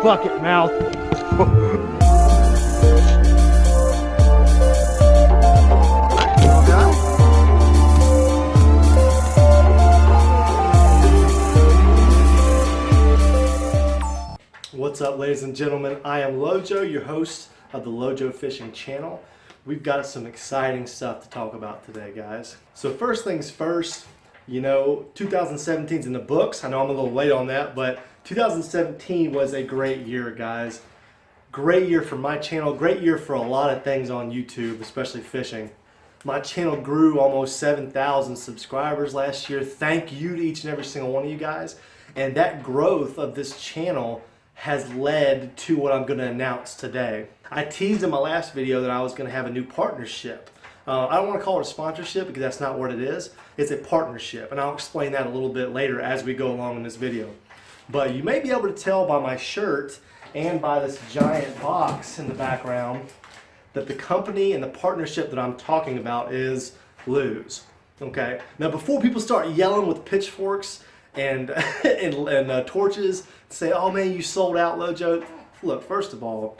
bucket mouth. What's up, ladies and gentlemen? I am Lojo, your host of the Lojo Fishing channel. We've got some exciting stuff to talk about today, guys. So first things first, you know, 2017 is in the books. I know I'm a little late on that, but 2017 was a great year, guys. Great year for my channel, great year for a lot of things on YouTube, especially fishing. My channel grew almost 7,000 subscribers last year. Thank you to each and every single one of you guys. And that growth of this channel has led to what I'm going to announce today. I teased in my last video that I was going to have a new partnership. I don't want to call it a sponsorship because that's not what it is. It's a partnership, and I'll explain that a little bit later as we go along in this video. But you may be able to tell by my shirt and by this giant box in the background that the company and the partnership that I'm talking about is Lose. Okay. Now, before people start yelling with pitchforks and torches, say, "Oh man, you sold out, Lojo." Look, first of all,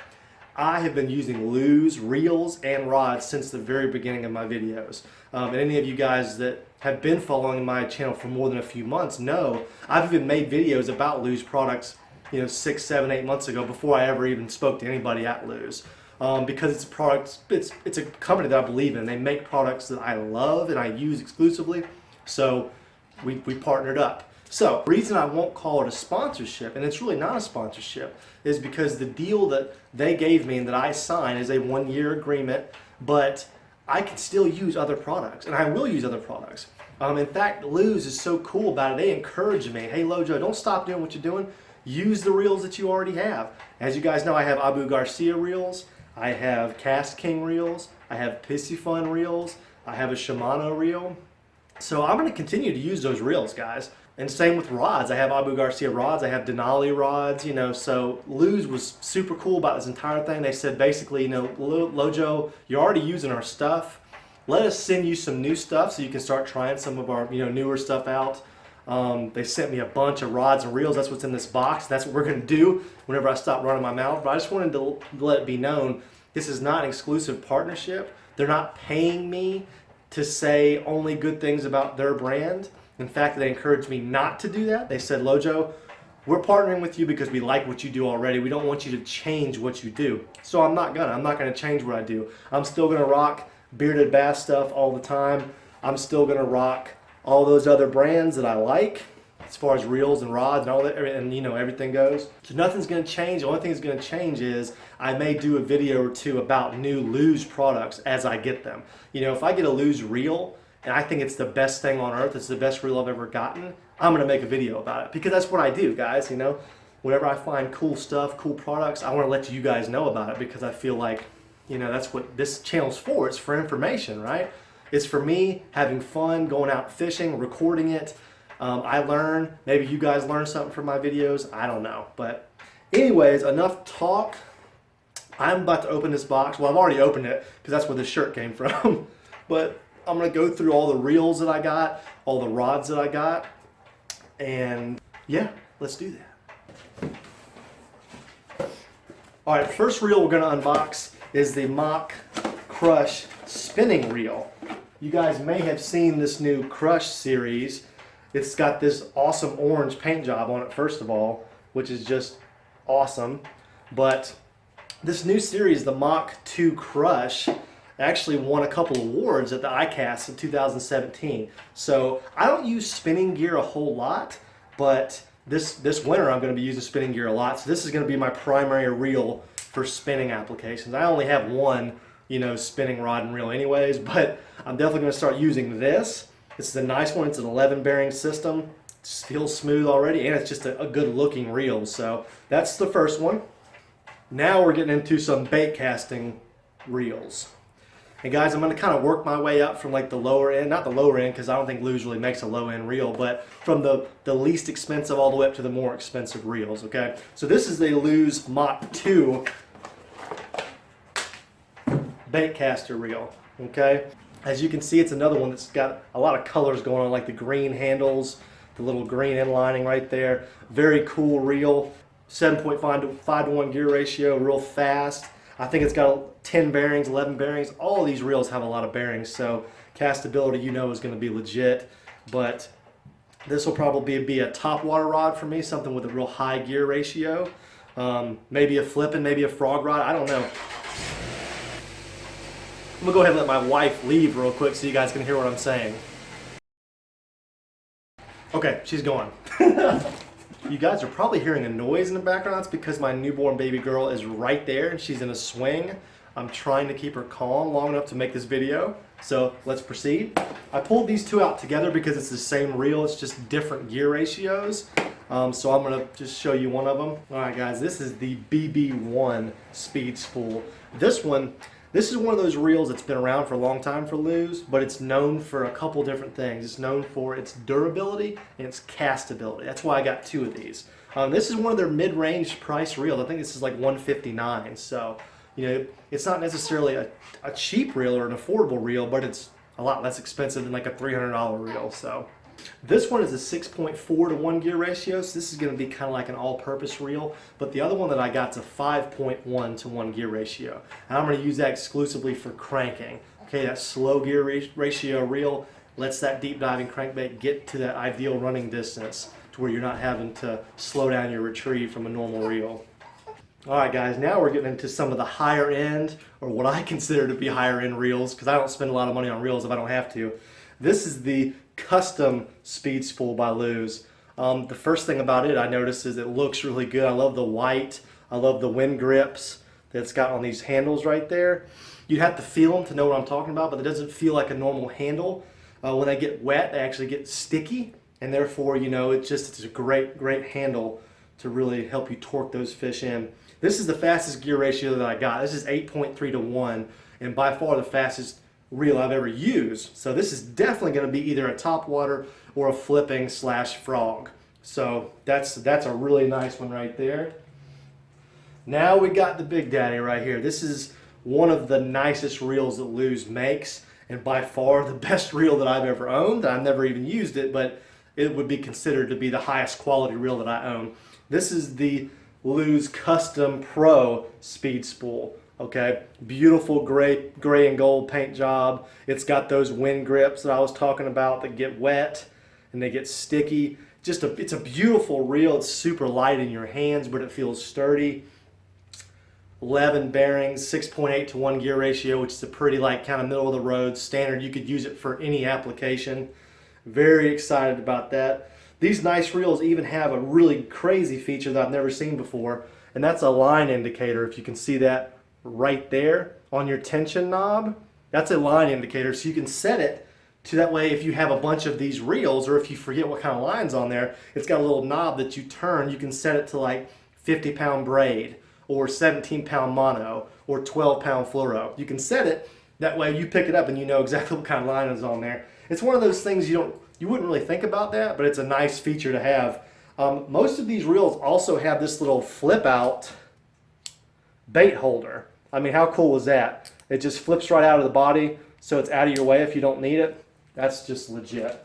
I have been using Lose reels and rods since the very beginning of my videos. And any of you guys that have been following my channel for more than a few months know I've even made videos about Lose products, 6, 7, 8 months ago before I ever even spoke to anybody at Lose. Because it's a product, it's a company that I believe in. They make products that I love and I use exclusively. So we partnered up. So the reason I won't call it a sponsorship, and it's really not a sponsorship, is because the deal that they gave me and that I signed is a 1-year agreement, but I can still use other products, and I will use other products. In fact, Lose is so cool about it. They encourage me, "Hey Lojo, don't stop doing what you're doing. Use the reels that you already have." As you guys know, I have Abu Garcia reels, I have Cast King reels, I have Piscifun reels, I have a Shimano reel. So I'm going to continue to use those reels, guys. And same with rods. I have Abu Garcia rods, I have Denali rods, so Lose was super cool about this entire thing. They said basically, Lojo, you're already using our stuff. Let us send you some new stuff so you can start trying some of our newer stuff out. They sent me a bunch of rods and reels. That's what's in this box. That's what we're going to do whenever I stop running my mouth. But I just wanted to let it be known, this is not an exclusive partnership. They're not paying me to say only good things about their brand. In fact, they encouraged me not to do that. They said, "Lojo, we're partnering with you because we like what you do already. We don't want you to change what you do." So I'm not gonna change what I do. I'm still gonna rock bearded bass stuff all the time. I'm still gonna rock all those other brands that I like as far as reels and rods and all that, and everything goes. So nothing's gonna change. The only thing that's gonna change is I may do a video or two about new Lose products as I get them. If I get a Lose reel and I think it's the best thing on earth, it's the best reel I've ever gotten, I'm gonna make a video about it because that's what I do, guys. Whenever I find cool stuff, cool products, I want to let you guys know about it because I feel like, that's what this channel's for. It's for information, right? It's for me having fun, going out fishing, recording it. I learn. Maybe you guys learn something from my videos. I don't know. But anyways, enough talk. I'm about to open this box. Well, I've already opened it because that's where this shirt came from. But I'm going to go through all the reels that I got, all the rods that I got, and yeah, let's do that. All right, first reel we're going to unbox is the Mach Crush spinning reel. You guys may have seen this new Crush series. It's got this awesome orange paint job on it, first of all, which is just awesome. But this new series, the Mach 2 Crush, actually won a couple awards at the ICAST in 2017. So I don't use spinning gear a whole lot, but this winter I'm going to be using spinning gear a lot. So this is going to be my primary reel for spinning applications. I only have one, spinning rod and reel anyways, but I'm definitely going to start using this. This is a nice one. It's an 11 bearing system. It feels smooth already, and it's just a good looking reel. So that's the first one. Now we're getting into some bait casting reels. And guys, I'm going to kind of work my way up from like the lower end, not the lower end because I don't think Lose really makes a low end reel, but from the least expensive all the way up to the more expensive reels, okay? So this is the Lose Mach 2 bait caster reel, okay? As you can see, it's another one that's got a lot of colors going on, like the green handles, the little green inlining right there. Very cool reel. 7.5 to 1 gear ratio, real fast. I think it's got 10 bearings, 11 bearings. All of these reels have a lot of bearings, so castability, you know, is going to be legit. But this will probably be a top water rod for me, something with a real high gear ratio. Maybe a flipping, maybe a frog rod, I don't know. I'm gonna go ahead and let my wife leave real quick so you guys can hear what I'm saying. Okay, she's gone. You guys are probably hearing a noise in the background. It's because my newborn baby girl is right there and she's in a swing. I'm trying to keep her calm long enough to make this video. So let's proceed. I pulled these two out together because it's the same reel, it's just different gear ratios. So I'm gonna just show you one of them. All right guys, this is the BB1 speed spool. This is one of those reels that's been around for a long time for Lew's, but it's known for a couple different things. It's known for its durability and its castability. That's why I got two of these. This is one of their mid-range price reels. I think this is like $159. So, you know, it's not necessarily a cheap reel or an affordable reel, but it's a lot less expensive than like a $300 reel. So this one is a 6.4 to 1 gear ratio, so this is going to be kind of like an all-purpose reel, but the other one that I got is a 5.1 to 1 gear ratio, and I'm going to use that exclusively for cranking. Okay, that slow gear ratio reel lets that deep diving crankbait get to that ideal running distance to where you're not having to slow down your retrieve from a normal reel. Alright guys, now we're getting into some of the higher end, or what I consider to be higher end reels, because I don't spend a lot of money on reels if I don't have to. This is the custom speed spool by Lew's. The first thing about it I noticed is it looks really good. I love the white. I love the wind grips that it's got on these handles right there. You'd have to feel them to know what I'm talking about, but it doesn't feel like a normal handle. When they get wet, they actually get sticky, and therefore, you know, it's a great handle to really help you torque those fish in. This is the fastest gear ratio that I got. This is 8.3 to 1, and by far the fastest reel I've ever used. So this is definitely going to be either a top water or a flipping / frog. So that's a really nice one right there. Now we got the big daddy right here. This is one of the nicest reels that Lew's makes, and by far the best reel that I've ever owned. I've never even used it, but it would be considered to be the highest quality reel that I own. This is the Lew's Custom Pro Speed Spool. Okay, beautiful gray and gold paint job. It's got those wind grips that I was talking about that get wet and they get sticky. It's a beautiful reel. It's super light in your hands, but it feels sturdy. 11 bearings, 6.8 to 1 gear ratio, which is a pretty like kind of middle of the road standard. You could use it for any application. Very excited about that. These nice reels even have a really crazy feature that I've never seen before, and that's a line indicator. If you can see that right there on your tension knob, that's a line indicator, so you can set it to that way if you have a bunch of these reels, or if you forget what kind of line's on there, it's got a little knob that you turn. You can set it to like 50-pound braid or 17-pound mono or 12-pound fluoro. You can set it that way, you pick it up and you know exactly what kind of line is on there. It's one of those things you wouldn't really think about that, but it's a nice feature to have. Most of these reels also have this little flip out bait holder. I mean, how cool is that? It just flips right out of the body, so it's out of your way if you don't need it. That's just legit.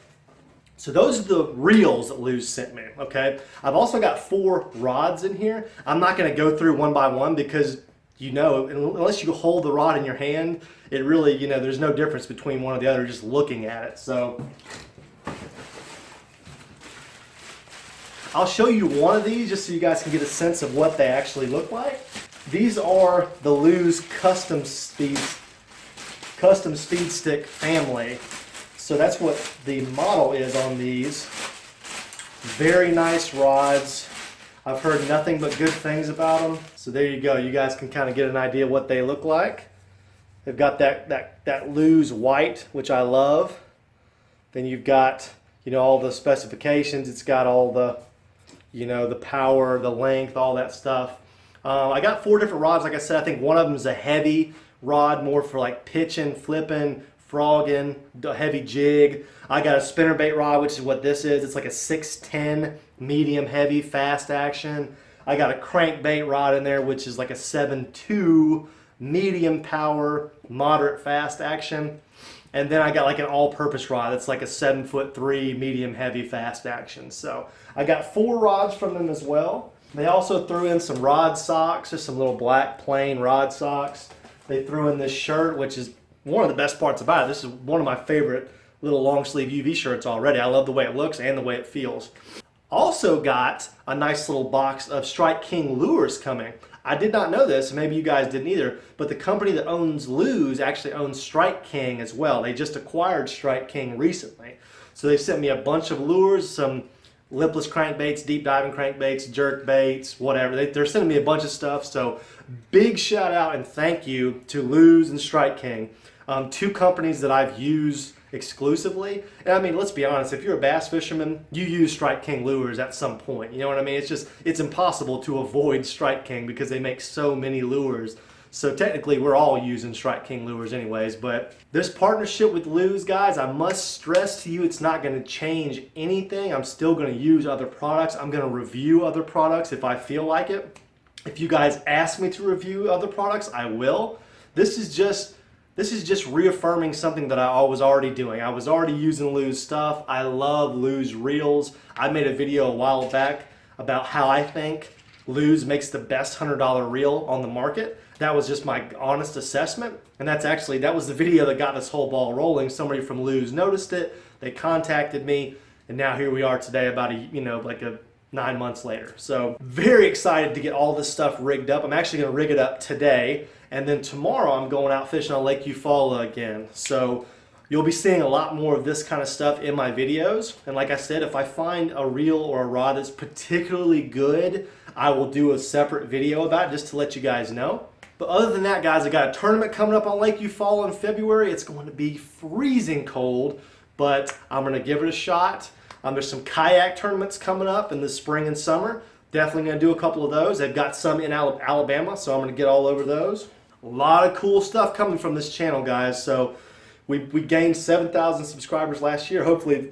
So those are the reels that Lew's sent me, okay? I've also got 4 rods in here. I'm not gonna go through one by one because, you know, unless you hold the rod in your hand, it really, you know, there's no difference between one or the other just looking at it. So I'll show you one of these just so you guys can get a sense of what they actually look like. These are the Lew's Custom Speed Stick family. So that's what the model is on these. Very nice rods. I've heard nothing but good things about them. So there you go. You guys can kind of get an idea what they look like. They've got that Lew's white, which I love. Then you've got, you know, all the specifications. It's got all the, you know, the power, the length, all that stuff. I got 4 different rods. Like I said, I think one of them is a heavy rod, more for like pitching, flipping, frogging, a heavy jig. I got a spinnerbait rod, which is what this is. It's like a 610 medium heavy fast action. I got a crankbait rod in there, which is like a 7.2 medium power, moderate fast action. And then I got like an all-purpose rod. It's like a 7'3" medium heavy fast action. So I got 4 rods from them as well. They also threw in some rod socks, just some little black plain rod socks. They threw in this shirt, which is one of the best parts about it. This is one of my favorite little long sleeve UV shirts already. I love the way it looks and the way it feels. Also got a nice little box of Strike King lures coming. I did not know this, maybe you guys didn't either, but the company that owns Lose actually owns Strike King as well. They just acquired Strike King recently. So they sent me a bunch of lures, some lipless crankbaits, deep diving crankbaits, jerk baits, whatever. They're sending me a bunch of stuff. So big shout out and thank you to Lose and Strike King, two companies that I've used exclusively. And I mean, let's be honest, if you're a bass fisherman, you use Strike King lures at some point. You know what I mean? It's impossible to avoid Strike King because they make so many lures. So technically we're all using Strike King lures anyways, but this partnership with Lose, guys, I must stress to you, it's not going to change anything. I'm still going to use other products. I'm going to review other products if I feel like it. If you guys ask me to review other products, I will. This is just reaffirming something that I was already doing. I was already using Lose stuff. I love Lose reels. I made a video a while back about how I think Lose makes the best $100 reel on the market. That was just my honest assessment. And that was the video that got this whole ball rolling. Somebody from Lose noticed it. They contacted me. And now here we are today about 9 months later. So very excited to get all this stuff rigged up. I'm actually going to rig it up today. And then tomorrow I'm going out fishing on Lake Eufaula again. So you'll be seeing a lot more of this kind of stuff in my videos. And like I said, if I find a reel or a rod that's particularly good, I will do a separate video about it just to let you guys know. But other than that, guys, I got a tournament coming up on Lake Eufaula in February. It's going to be freezing cold, but I'm going to give it a shot. There's some kayak tournaments coming up in the spring and summer. Definitely going to do a couple of those. They've got some in Alabama, so I'm going to get all over those. A lot of cool stuff coming from this channel, guys. So we gained 7,000 subscribers last year. Hopefully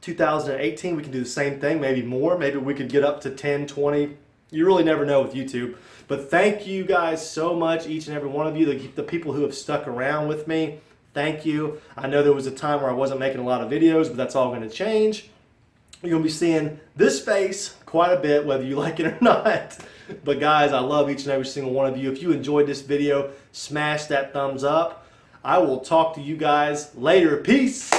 2018 we can do the same thing, maybe more. Maybe we could get up to 10, 20. You really never know with YouTube. But thank you guys so much, each and every one of you, the people who have stuck around with me. Thank you. I know there was a time where I wasn't making a lot of videos, but that's all going to change. You're going to be seeing this face quite a bit, whether you like it or not. But guys, I love each and every single one of you. If you enjoyed this video, smash that thumbs up. I will talk to you guys later. Peace.